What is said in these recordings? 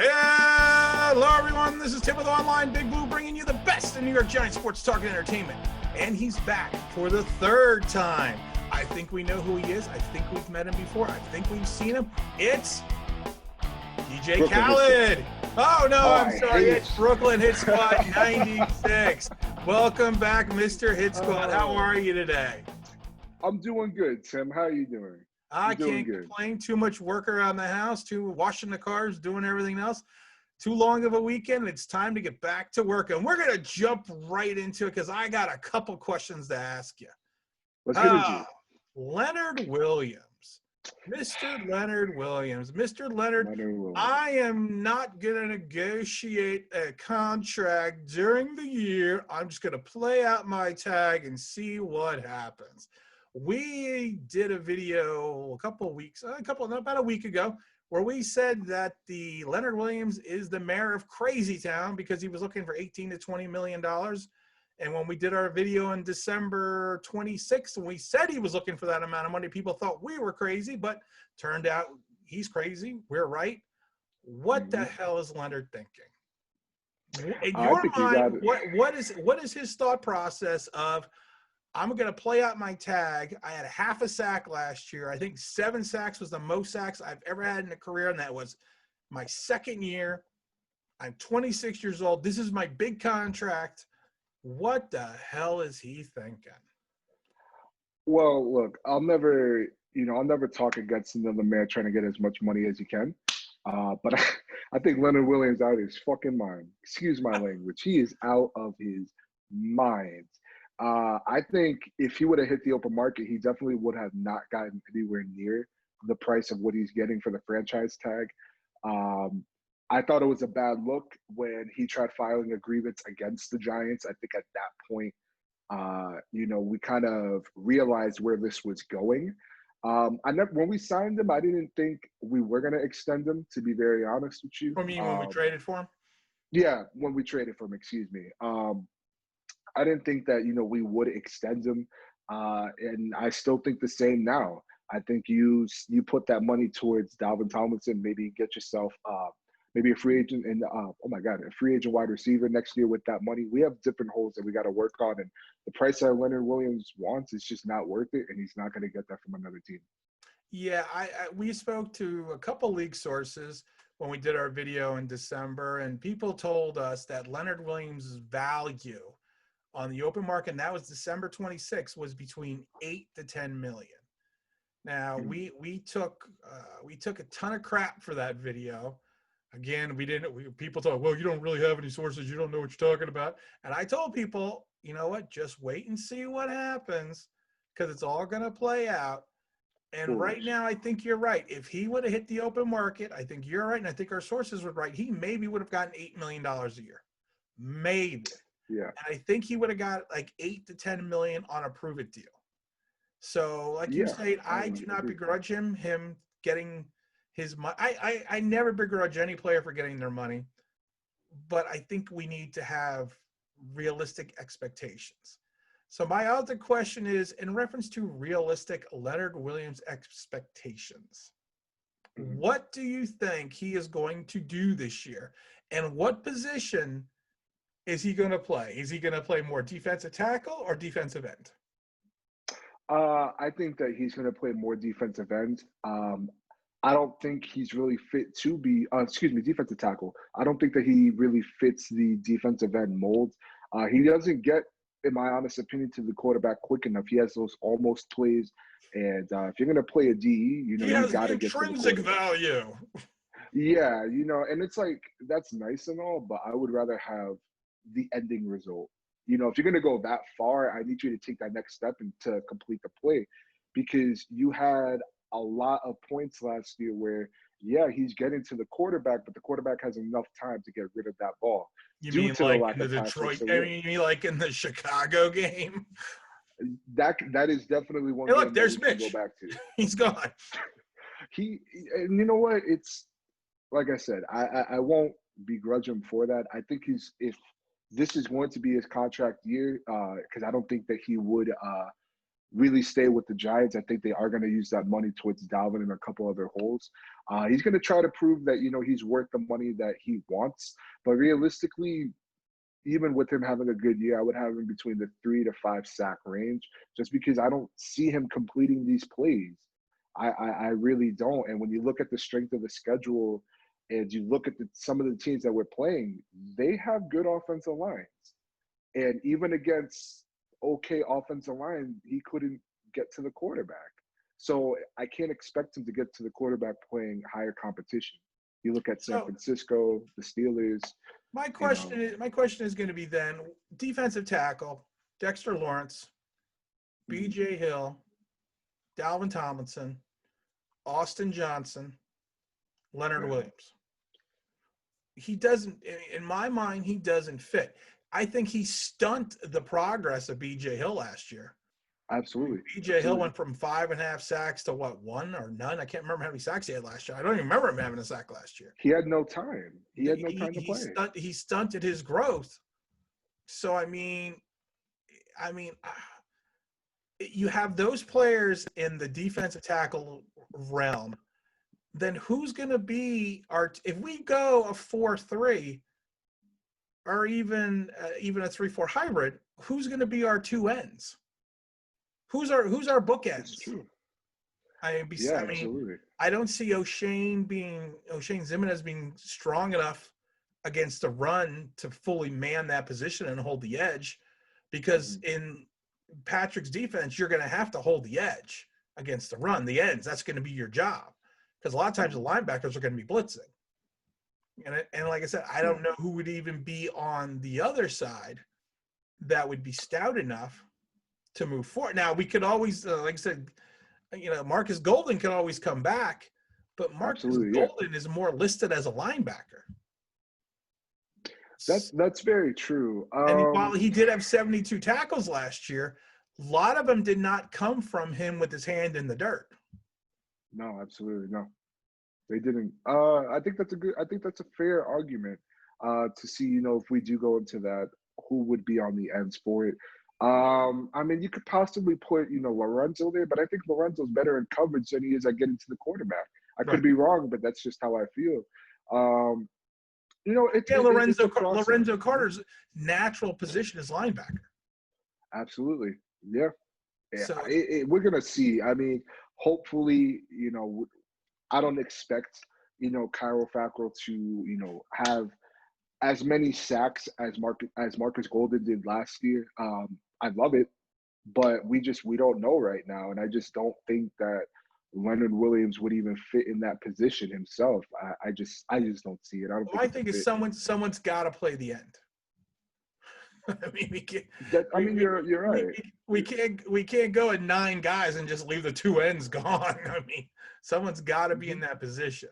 Hello, everyone. This is Tim with Online Big Blue, bringing you the best in New York Giants sports talk and entertainment. And he's back for the third time. I think we know who he is. I think we've met him before. I think we've seen him. It's DJ Khaled. Oh, no, I'm sorry. It's Brooklyn Hit Squad 96. Welcome back, Mr. Hit Squad. How are you today? I'm doing good, Tim. How are you doing? I can't complain. Too much work around the house, washing the cars, doing everything else. Too long of a weekend. It's time to get back to work. And we're going to jump right into it because I got a couple questions to ask you. Let's get into it. Leonard Williams. Mr. Leonard Williams. Mr. Leonard, I am not going to negotiate a contract during the year. I'm just going to play out my tag and see what happens. We did a video about a week ago, where we said that the Leonard Williams is the mayor of Crazy Town because he was looking for $18 to $20 million. And when we did our video on December 26th, and we said he was looking for that amount of money, people thought we were crazy, but turned out he's crazy. We're right. What the hell is Leonard thinking? In your mind, what is his thought process of, I'm going to play out my tag. I had half a sack last year. I think 7 sacks was the most sacks I've ever had in a career, and that was my second year. I'm 26 years old. This is my big contract. What the hell is he thinking? Well, look, I'll never talk against another man trying to get as much money as he can. But I think Leonard Williams out of his fucking mind. Excuse my language. He is out of his mind. I think if he would have hit the open market, he definitely would have not gotten anywhere near the price of what he's getting for the franchise tag. I thought it was a bad look when he tried filing a grievance against the Giants. I think at that point, we kind of realized where this was going. When we signed him, I didn't think we were going to extend him, to be very honest with you. I mean, when we traded for him? Yeah, when we traded for him, excuse me. I didn't think that, we would extend him. And I still think the same now. I think you put that money towards Dalvin Tomlinson, maybe get yourself maybe a free agent and a free agent wide receiver next year with that money. We have different holes that we got to work on. And the price that Leonard Williams wants is just not worth it. And he's not going to get that from another team. Yeah, we spoke to a couple league sources when we did our video in December, and people told us that Leonard Williams' value on the open market, and that was December 26th, was between 8 to 10 million. Now we took a ton of crap for that video. Again, people thought, well, you don't really have any sources, you don't know what you're talking about. And I told people, you know what, just wait and see what happens, because it's all going to play out. And right now, I think you're right. If he would have hit the open market, I think you're right, and I think our sources were right. He maybe would have gotten $8 million a year, maybe. Yeah, and I think he would have got like 8 to 10 million on a prove it deal. So, like you said, I do not begrudge him getting his money. I never begrudge any player for getting their money, but I think we need to have realistic expectations. So my other question is in reference to realistic Leonard Williams expectations. What do you think he is going to do this year? And what position is he going to play? Is he going to play more defensive tackle or defensive end? I think that he's going to play more defensive end. I don't think he's really fit to be, defensive tackle. I don't think that he really fits the defensive end mold. He doesn't get, in my honest opinion, to the quarterback quick enough. He has those almost plays. And if you're going to play a DE, you got to get intrinsic value. Yeah, and it's like, that's nice and all, but I would rather have the ending result. If you're going to go that far, I need you to take that next step and to complete the play, because you had a lot of points last year where, he's getting to the quarterback, but the quarterback has enough time to get rid of that ball. You mean like in the Detroit? You mean like in the Chicago game? That is definitely one. Hey, look, there's Mitch. Go back to. He's gone. And you know what? It's like I said, I won't begrudge him for that. I think if this is going to be his contract year, because I don't think that he would really stay with the Giants. I think they are going to use that money towards Dalvin and a couple other holes. He's going to try to prove that, he's worth the money that he wants. But realistically, even with him having a good year, I would have him between the 3 to 5 sack range, just because I don't see him completing these plays. I really don't. And when you look at the strength of the schedule and you look at some of the teams that we're playing, they have good offensive lines. And even against okay offensive line, he couldn't get to the quarterback. So I can't expect him to get to the quarterback playing higher competition. You look at San Francisco, the Steelers. My question is going to be then defensive tackle, Dexter Lawrence, B.J. Hill, Dalvin Tomlinson, Austin Johnson, Leonard Williams. He doesn't, in my mind, he doesn't fit. I think he stunted the progress of B.J. Hill last year. Absolutely. B.J. Hill went from 5.5 sacks to what, 1 or none? I can't remember how many sacks he had last year. I don't even remember him having a sack last year. He had no time. He had no time to play. He stunted his growth. So, I mean, you have those players in the defensive tackle realm. Then who's going to be if we go a 4-3 or even a 3-4 hybrid, who's going to be our two ends? Who's our bookends? That's true. Absolutely. I don't see O'Shane Zimenez being strong enough against the run to fully man that position and hold the edge, because in Patrick's defense, you're going to have to hold the edge against the run, the ends. That's going to be your job, because a lot of times the linebackers are going to be blitzing. And like I said, I don't know who would even be on the other side that would be stout enough to move forward. Now, we could always, like I said, Marcus Golden can always come back, but Marcus Golden is more listed as a linebacker. That's very true. And while he did have 72 tackles last year, a lot of them did not come from him with his hand in the dirt. No, absolutely no. They didn't. I think that's a fair argument to see, if we do go into that, who would be on the ends for it. You could possibly put, Lorenzo there, but I think Lorenzo's better in coverage than he is at getting to the quarterback. I could be wrong, but that's just how I feel. Lorenzo Carter's natural position is linebacker. Absolutely. Yeah. So we're going to see. Hopefully, I don't expect, Cairo Fackrell to, have as many sacks as Marcus Golden did last year. I love it, but we don't know right now. And I just don't think that Leonard Williams would even fit in that position himself. I just don't see it. I think it's someone's got to play the end. You're right. We can't go at 9 guys and just leave the 2 ends gone. Someone's got to be in that position.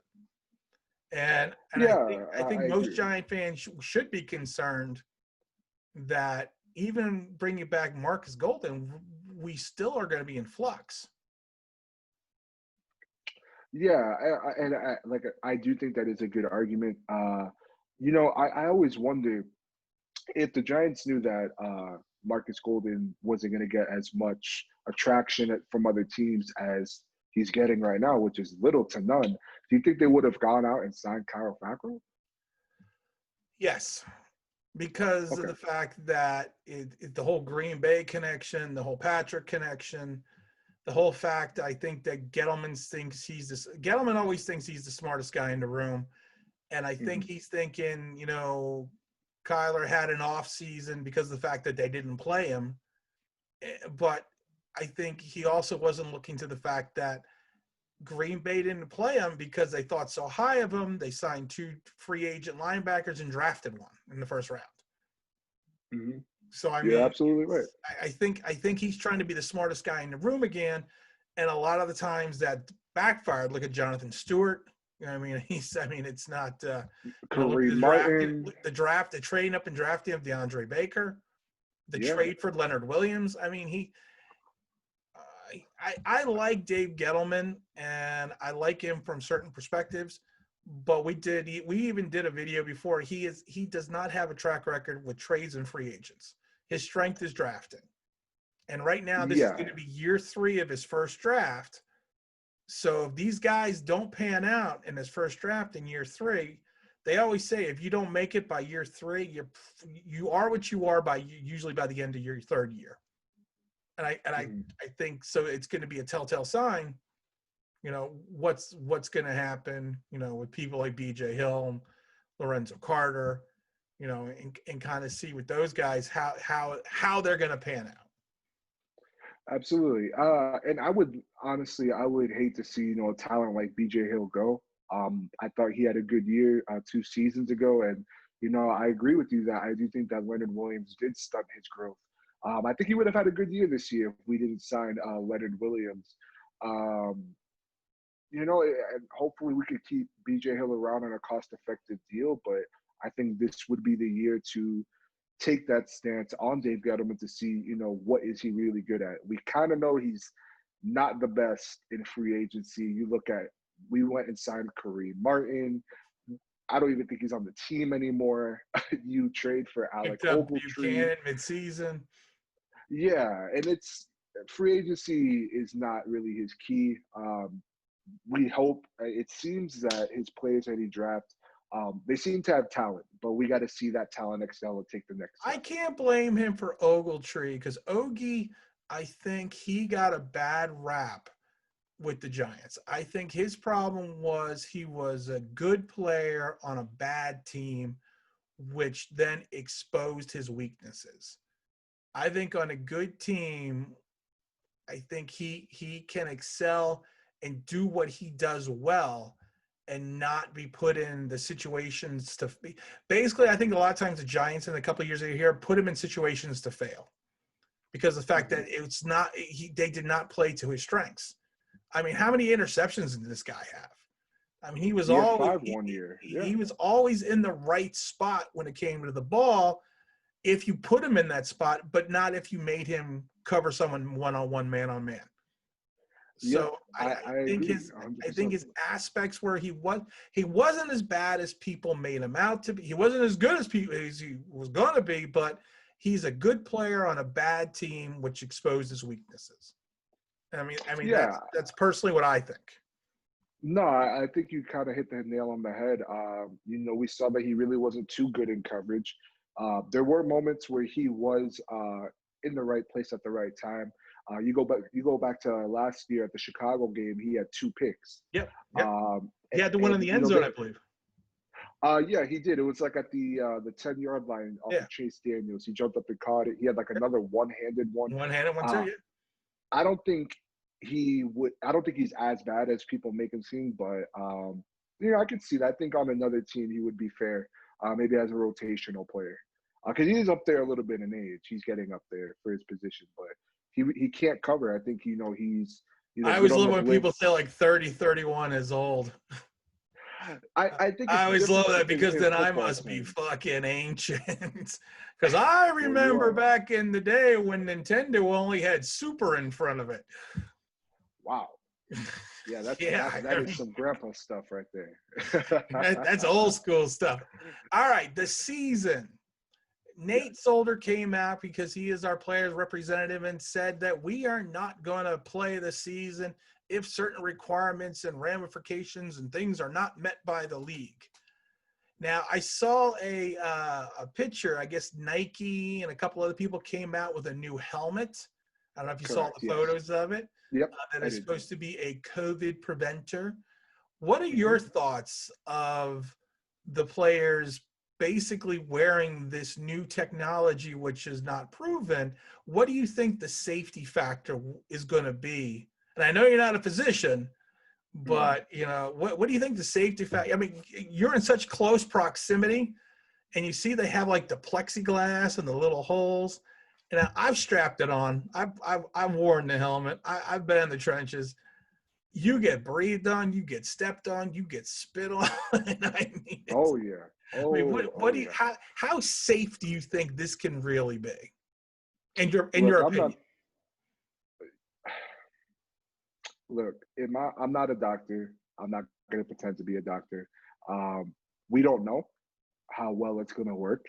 And I think most Giant fans should be concerned that even bringing back Marcus Golden, we still are going to be in flux. Yeah, I do think that is a good argument. I always wonder if the Giants knew that Marcus Golden wasn't going to get as much attraction from other teams as he's getting right now, which is little to none. Do you think they would have gone out and signed Cairo Fackrell? Yes, because of the fact that the whole Green Bay connection, the whole Patrick connection, the whole fact I think that Gettleman always thinks he's the smartest guy in the room, and I think he's thinking, Kyler had an off season because of the fact that they didn't play him, but I think he also wasn't looking to the fact that Green Bay didn't play him because they thought so high of him. They signed 2 free agent linebackers and drafted 1 in the first round. Mm-hmm. So you're absolutely right. I think he's trying to be the smartest guy in the room again, and a lot of the times that backfired. Look at Jonathan Stewart. It's not the draft, the trading up and drafting of DeAndre Baker, the trade for Leonard Williams. I like Dave Gettleman, and I like him from certain perspectives, but we even did a video before. He does not have a track record with trades and free agents. His strength is drafting. And right now, this is Yeah. going to be year 3 of his first draft. So if these guys don't pan out in his first draft in year 3, they always say if you don't make it by year 3, you are what you are usually by the end of your 3rd year. And I think so. It's going to be a telltale sign. What's going to happen. With people like B.J. Hill, Lorenzo Carter. And kind of see with those guys how they're going to pan out. Absolutely. And I would hate to see, a talent like BJ Hill go. I thought he had a good year 2 seasons ago. And, I agree with you that I do think that Leonard Williams did stunt his growth. I think he would have had a good year this year if we didn't sign Leonard Williams. And hopefully we could keep BJ Hill around on a cost-effective deal. But I think this would be the year to take that stance on Dave Gettleman to see, what is he really good at. We kind of know he's not the best in free agency. You look at, we went and signed Kareem Martin. I don't even think he's on the team anymore. You trade for Alec Ogletree. Buchanan mid-season. Yeah, and it's free agency is not really his key. We hope, it seems that his players that he drafts, they seem to have talent, but we got to see that talent excel and take the next step. I can't blame him for Ogletree because Ogie, I think he got a bad rap with the Giants. I think his problem was he was a good player on a bad team, which then exposed his weaknesses. I think on a good team, I think he can excel and do what he does well and not be put in the situations to – basically, I think a lot of times the Giants in a couple of years here put him in situations to fail because of the fact that it's not – they did not play to his strengths. I mean, how many interceptions did this guy have? I mean, he was always 5 1 year. Yeah. He was always in the right spot when it came to the ball if you put him in that spot, but not if you made him cover someone one-on-one, man-on-man. So I think his aspects where he wasn't as bad as people made him out to be. He wasn't as good as he was going to be, but he's a good player on a bad team, which exposed his weaknesses. I mean, yeah. That's personally what I think. No, I think you kind of hit the nail on the head. We saw that he really wasn't too good in coverage. There were moments where he was in the right place at the right time. You go back to last year at the Chicago game. He had 2 picks. Yep. He had the one in the end zone, I believe. Yeah, he did. It was like at the 10-yard line off of Chase Daniels. He jumped up and caught it. He had like another one-handed one. One-handed one too. Yeah. I don't think he's as bad as people make him seem, but I could see that. I think on another team he would be fair, maybe as a rotational player, because he's up there a little bit in age. He's getting up there for his position, but he can't cover. I think he's. I always love when people say like 30, 31 is old. I think I always love that because then I must be fucking ancient. Because I remember back in the day when Nintendo only had Super in front of it. Wow. Yeah, that is some grandpa stuff right there. That's old school stuff. All right, the season. Nate Solder came out because he is our players representative and said that we are not going to play the season if certain requirements and ramifications and things are not met by the league. Now, I saw a picture. I guess Nike and a couple other people came out with a new helmet. I don't know if you saw the photos of it. Yep. That is supposed to be a COVID preventer. What are your thoughts of the players basically wearing this new technology, which is not proven? What do you think the safety factor is going to be? And I know you're not a physician, but what do you think the safety factor? I mean, you're in such close proximity, and you see they have like the plexiglass and the little holes. And I've strapped it on. I've worn the helmet. I've been in the trenches. You get breathed on. You get stepped on. You get spit on. And I mean, oh yeah. I mean, what do you? How safe do you think this can really be? In your opinion. I'm not a doctor. I'm not going to pretend to be a doctor. We don't know how well it's going to work.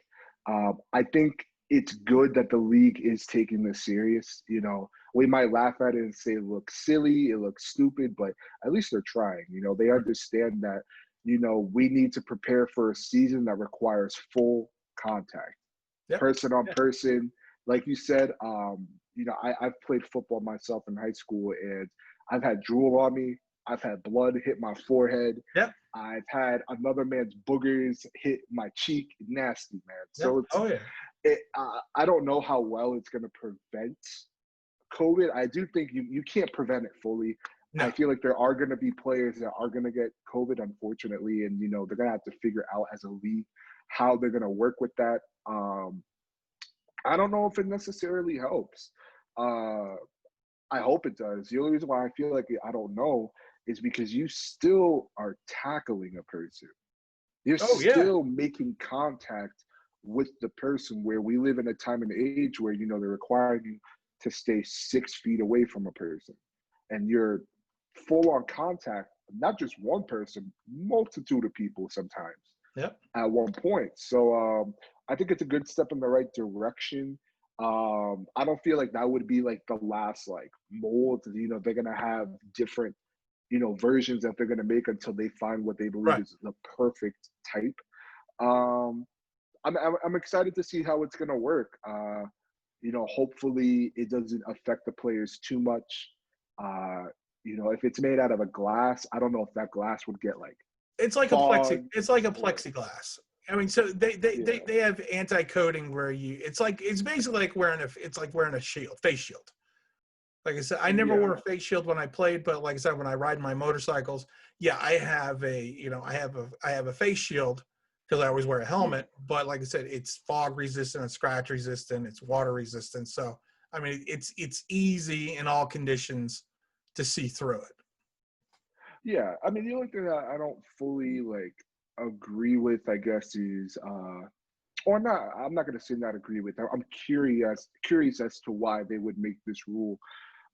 I think it's good that the league is taking this serious. You know, we might laugh at it and say it looks silly, it looks stupid, but at least they're trying. You know, they understand that, you know, we need to prepare for a season that requires full contact, Yep. person on person. Like you said, you know, I've played football myself in high school, and I've had drool on me. I've had blood hit my forehead. Yep. I've had another man's boogers hit my cheek. Nasty, man. Yep. So it's, Oh yeah. I don't know how well it's going to prevent COVID. I do think you can't prevent it fully. No. I feel like there are going to be players that are going to get COVID, unfortunately, and you know they're going to have to figure out as a league how they're going to work with that. I don't know if it necessarily helps. I hope it does. The only reason why I feel like I don't know is because you still are tackling a person. You're still making contact with the person, where we live in a time and age where, you know, they're requiring you to stay 6 feet away from a person. And you're full on contact, not just one person, multitude of people sometimes. Yep. At one point. So I think it's a good step in the right direction. I don't feel like that would be like the last like mold. You know, they're gonna have different, you know, versions that they're gonna make until they find what they believe is the perfect type. I'm excited to see how it's gonna work. You know, hopefully it doesn't affect the players too much. You know, if it's made out of a glass, I don't know if that glass would get like it's like it's like a plexiglass. I mean, so they have anti-coating where it's basically like wearing a face shield. Like I said, I never wore a face shield when I played, but like I said, when I ride my motorcycles, I have a face shield because I always wear a helmet. But like I said, it's fog resistant, it's scratch resistant, it's water resistant. So I mean, it's easy in all conditions to see through it. Yeah, I mean, the only thing that I don't fully like agree with, I guess, is or not. I'm not going to say not agree with. I'm curious as to why they would make this rule.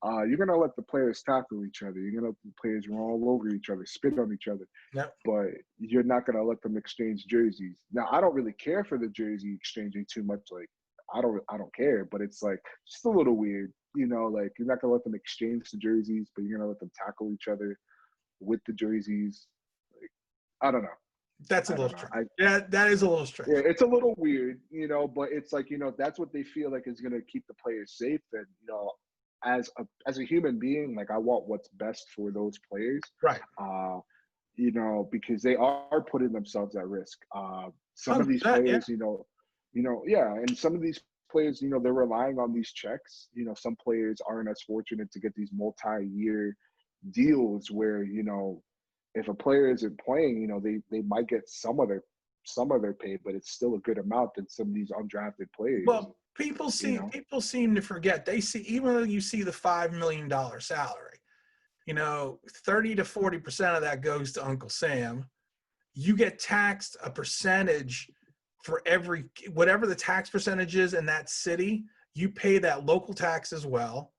You're going to let the players tackle each other. You're going to let the players run all over each other, spit on each other. Yep. But you're not going to let them exchange jerseys. Now, I don't really care for the jersey exchanging too much. Like, I don't care. But it's like just a little weird, you know. Like you're not going to let them exchange the jerseys, but you're going to let them tackle each other with the jerseys. Like, I don't know. That's a little strange. That is a little strange. Yeah, it's a little weird, you know, but it's like, you know, that's what they feel like is going to keep the players safe. And, you know, as a human being, like I want what's best for those players. Right. You know, because they are putting themselves at risk. Some of these players, you know, and some of these players, you know, they're relying on these checks. You know, some players aren't as fortunate to get these multi-year deals where, you know, if a player isn't playing, you know, they might get some of their pay, but it's still a good amount than some of these undrafted players. Well, people seem to forget. They see, even though you see the $5 million salary, you know, 30 to 40% of that goes to Uncle Sam. You get taxed a percentage for whatever the tax percentage is in that city. You pay that local tax as well.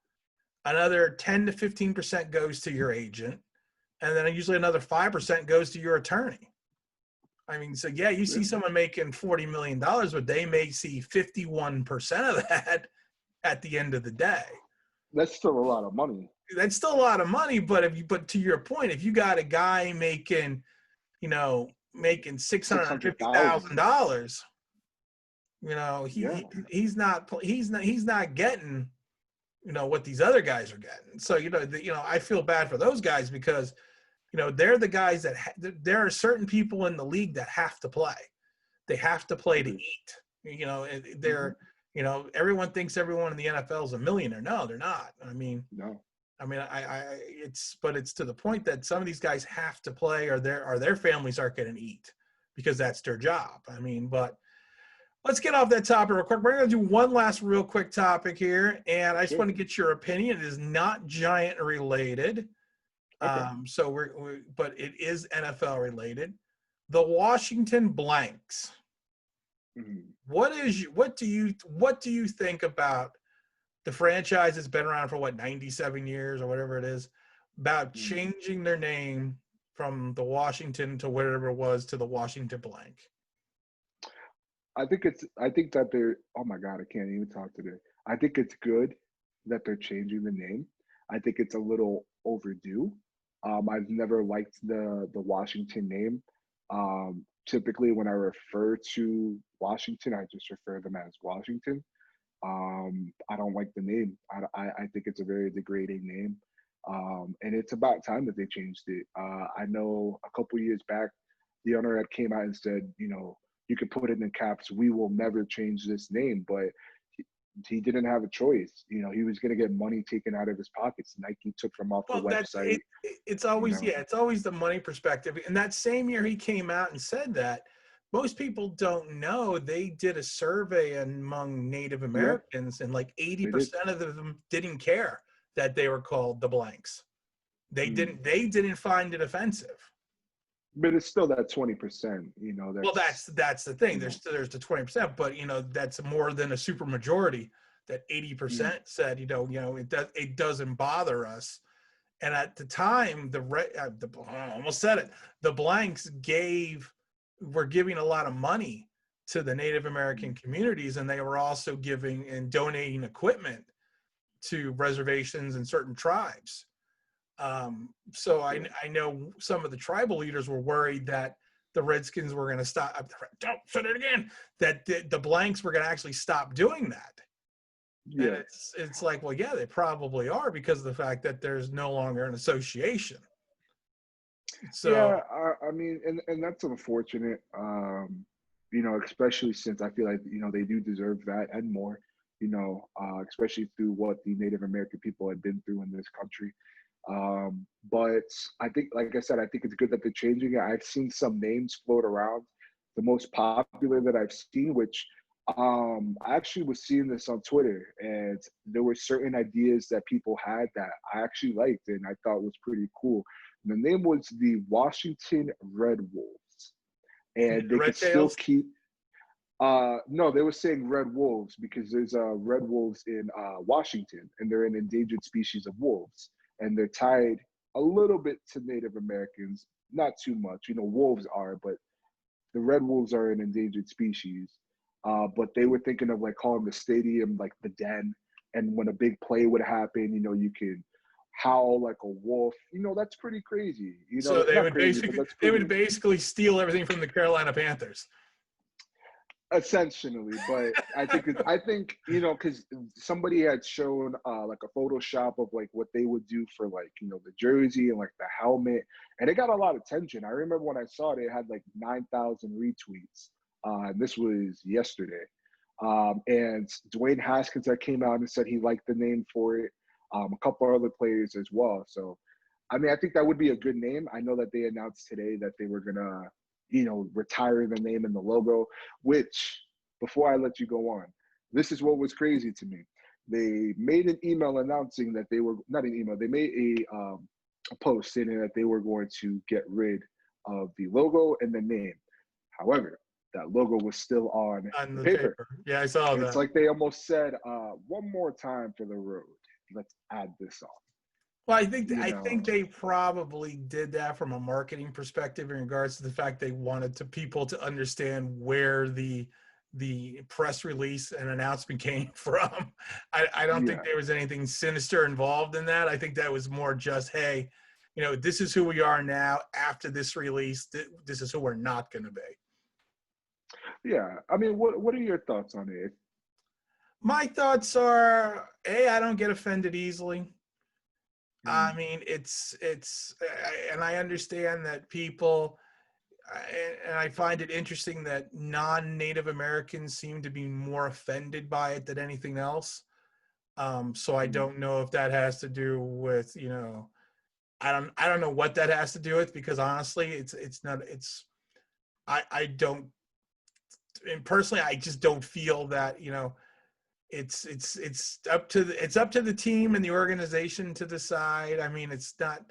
Another 10 to 15% goes to your agent. And then usually another 5% goes to your attorney. I mean, so you see someone making $40 million, but they may see 51% of that at the end of the day. That's still a lot of money. That's still a lot of money, but to your point, if you got a guy making $650,000, you know, he's not getting, you know, what these other guys are getting. So, you know, I feel bad for those guys because, you know, they're the guys that there are certain people in the league that have to play. They have to play to eat. You know, they're, you know, everyone thinks everyone in the NFL is a millionaire. No, they're not. I mean, no. I mean, it's to the point that some of these guys have to play or their families aren't going to eat because that's their job. I mean, but let's get off that topic real quick. We're going to do one last real quick topic here, and I just want to get your opinion. It is not Giant related, okay. But it is NFL related. The Washington Blanks. Mm-hmm. What do you think about the franchise that's been around for 97 years or whatever it is, about changing their name from the Washington to whatever it was to the Washington Blank? I think that they're, oh my God, I can't even talk today. I think it's good that they're changing the name. I think it's a little overdue. I've never liked the Washington name. Typically, when I refer to Washington, I just refer them as Washington. I don't like the name. I think it's a very degrading name. And it's about time that they changed it. I know a couple years back, the owner had came out and said, you know, you could put it in caps, we will never change this name, but he didn't have a choice. You know, he was going to get money taken out of his pockets. Nike took him off the Well, website. it's You always, know, yeah, it's always the money perspective. And that same year he came out and said that, most people don't know they did a survey among Native yeah, Americans, and like they did. 80% of them didn't care that they were called the blanks. Mm. They didn't find it offensive. But it's still that 20%. You know, Well, that's the thing. you know, There's the 20%, but that's more than a super majority. That mm, 80% said, it doesn't bother us. And at the time, I almost said it. The blanks were giving a lot of money to the Native American mm, communities, and they were also giving and donating equipment to reservations and certain tribes. So yeah. I know some of the tribal leaders were worried that the Redskins were going to stop. Don't say it again. That the blanks were going to actually stop doing that. And Yeah. it's like, well, yeah, they probably are, because of the fact that there's no longer an association. So, Yeah, I mean, and that's unfortunate. You know, especially since I feel like, you know, they do deserve that and more. You know, especially through what the Native American people had been through in this country. But I think, like I said, I think it's good that they're changing it. I've seen some names float around. The most popular that I've seen, which I actually was seeing this on Twitter, and there were certain ideas that people had that I actually liked and I thought was pretty cool. The name was the Washington Red Wolves, and they Red could still Tails. keep. No, they were saying red wolves because there's red wolves in Washington, and they're an endangered species of wolves, and they're tied a little bit to Native Americans, not too much. You know, wolves are, but the red wolves are an endangered species. But they were thinking of like calling the stadium like the den, and when a big play would happen, you know, you could howl like a wolf. You know, that's pretty crazy. You know, So they not would crazy, but basically that's they would pretty basically steal everything from the Carolina Panthers. essentially. But I think, you know, because somebody had shown like a Photoshop of like what they would do for like, you know, the jersey and like the helmet, and it got a lot of attention. I remember when I saw it, it had like 9,000 retweets. And this was yesterday. And Dwayne Haskins that came out and said he liked the name for it. A couple other players as well. So, I mean, I think that would be a good name. I know that they announced today that they were gonna, you know, retire the name and the logo. Which, before I let you go on, this is what was crazy to me. They made an email announcing that they were not an email. They made a post saying that they were going to get rid of the logo and the name. However, that logo was still on On the the paper. paper. Yeah, I saw It's that. like they almost said, one more time for the road. Let's add this on. Well, You I know, think they probably did that from a marketing perspective in regards to the fact they wanted to people to understand where the press release and announcement came from. I don't think yeah, there was anything sinister involved in that. I think that was more just, hey, this is who we are now. After this release, this is who we're not going to be. yeah. I mean, what are your thoughts on it? My thoughts are, A, I don't get offended easily. I Mm, mean, and I understand that people, and I find it interesting that non-Native Americans seem to be more offended by it than anything else. So I mm, don't know if that has to do with, I don't know what that has to do with, because honestly, it's not, I don't, and personally, I just don't feel that, it's up to the team and the organization to decide. I mean, it's not,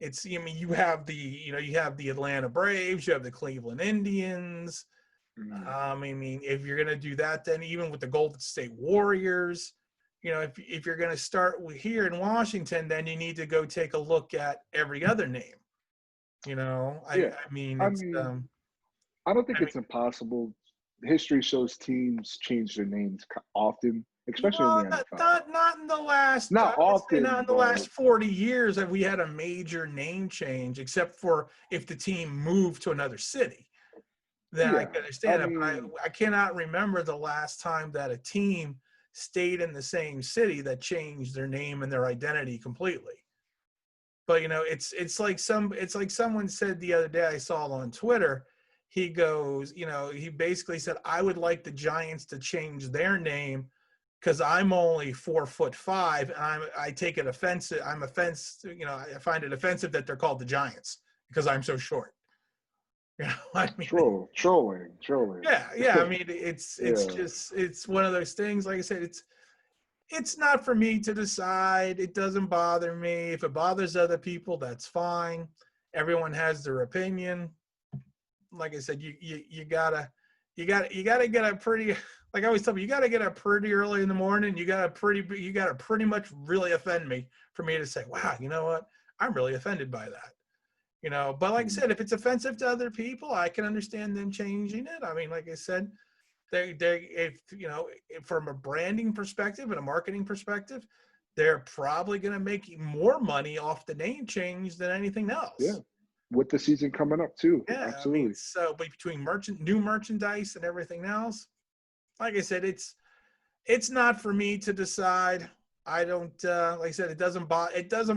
I mean, you have you have the Atlanta Braves, you have the Cleveland Indians. mm. I mean, if you're gonna do that, then even with the Golden State Warriors, if you're gonna start here in Washington, then you need to go take a look at every other name. Yeah. I mean, I mean, I don't think it's impossible. history shows teams change their names often, especially in No, the NFL. not in the last. Not I would say often, not in the but last 40 years have we had a major name change, except for if the team moved to another city. Then I yeah, can understand I it. But mean, I cannot remember the last time that a team stayed in the same city that changed their name and their identity completely. But it's like someone said the other day, I saw it on Twitter. He goes, he basically said, I would like the Giants to change their name because I'm only 4'5" and I take it offensive. I find it offensive that they're called the Giants because I'm so short. I mean, trolling. yeah. I mean, it's Yeah. just it's one of those things. Like I said, it's not for me to decide. It doesn't bother me. If it bothers other people, that's fine. Everyone has their opinion. Like I said, you gotta get up pretty. Like I always tell me, you gotta get up pretty early in the morning. You gotta pretty much really offend me for me to say, wow, you know what? I'm really offended by that. But like I said, if it's offensive to other people, I can understand them changing it. I mean, like I said, if from a branding perspective and a marketing perspective, they're probably going to make more money off the name change than anything else. Yeah, with the season coming up too. Yeah, Absolutely. I mean, so but between new merchandise and everything else, like I said, it's not for me to decide. I don't like I said, it doesn't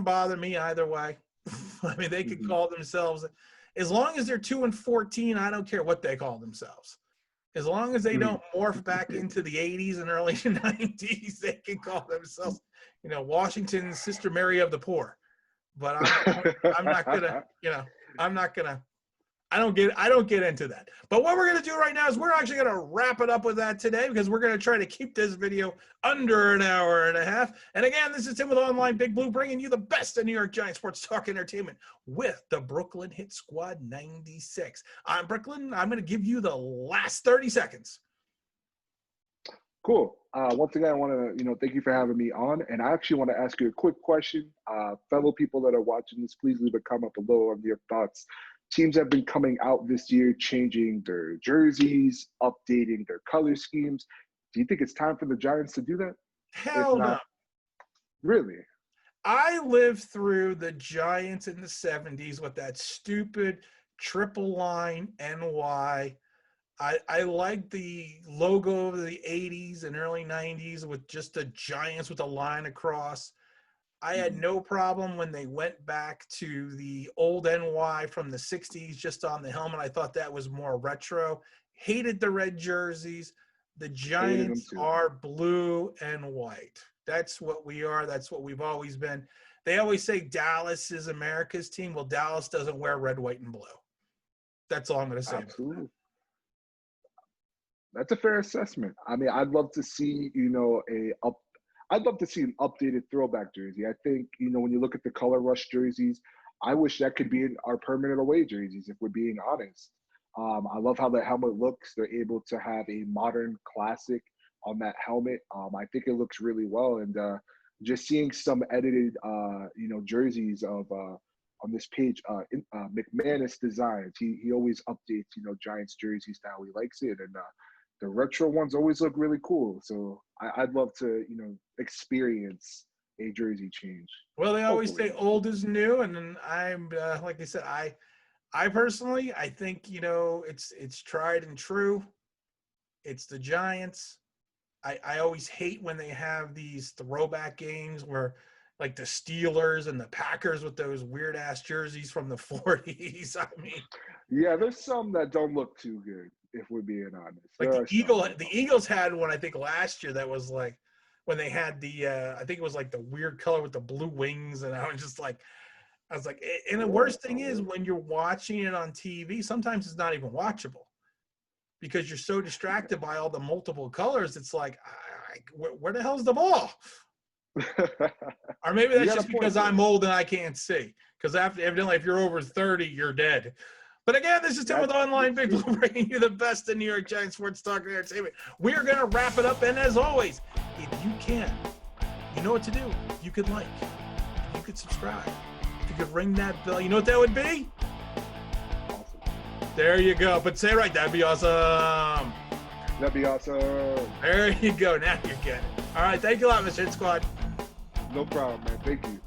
bother me either way. I mean, they could call themselves, as long as they're 2-14, I don't care what they call themselves. As long as they don't morph back into the 80s and early 90s, they can call themselves, Washington's Sister Mary of the Poor. But I'm not gonna, I don't get into that. But what we're going to do right now is we're actually going to wrap it up with that today because we're going to try to keep this video under an hour and a half. And again, this is Tim with Online Big Blue, bringing you the best of New York Giants sports talk entertainment with the Brooklyn Hit Squad 96. I'm Brooklyn. I'm going to give you the last 30 seconds. Cool. Once again, I want to, thank you for having me on. And I actually want to ask you a quick question. Fellow people that are watching this, please leave a comment below on your thoughts. Teams have been coming out this year, changing their jerseys, updating their color schemes. Do you think it's time for the Giants to do that? Hell no. Really? I lived through the Giants in the 70s with that stupid triple line NY. I like the logo of the 80s and early 90s with just the Giants with a line across. I had no problem when they went back to the old NY from the 60s just on the helmet. I thought that was more retro. Hated the red jerseys. The Giants are blue and white. That's what we are. That's what we've always been. They always say Dallas is America's team. Well, Dallas doesn't wear red, white, and blue. That's all I'm going to say. Absolutely. That's a fair assessment. I mean, I'd love to see, I'd love to see an updated throwback jersey. I think, when you look at the color rush jerseys, I wish that could be in our permanent away jerseys, if we're being honest. I love how the helmet looks. They're able to have a modern classic on that helmet. I think it looks really well. And just seeing some edited, jerseys of on this page, McManus Designs. He always updates, Giants jerseys to how he likes it. And the retro ones always look really cool. So I'd love to, experience a jersey change. Well, they always say old is new. And then I'm, like I said, I personally, I think, it's tried and true. It's the Giants. I always hate when they have these throwback games where like the Steelers and the Packers with those weird ass jerseys from the 40s. I mean, yeah, there's some that don't look too good, if we're being honest. Like the Eagles had one, I think, last year that was like when they had the I think it was like the weird color with the blue wings, and I was like, and the worst thing is when you're watching it on TV, sometimes it's not even watchable because you're so distracted by all the multiple colors. It's like, where the hell's the ball? Or maybe that's just because I'm old and I can't see. Because evidently, if you're over 30, you're dead. But again, this is Tim with Online Big Blue, bringing you the best of New York Giants sports talk and entertainment. We are going to wrap it up. And as always, if you can, you know what to do. You could like, you could subscribe, if you could ring that bell. You know what that would be? Awesome. There you go. But say it right. That'd be awesome. That'd be awesome. There you go. Now you're getting it. All right. Thank you a lot, Mr. Hit Squad. No problem, man. Thank you.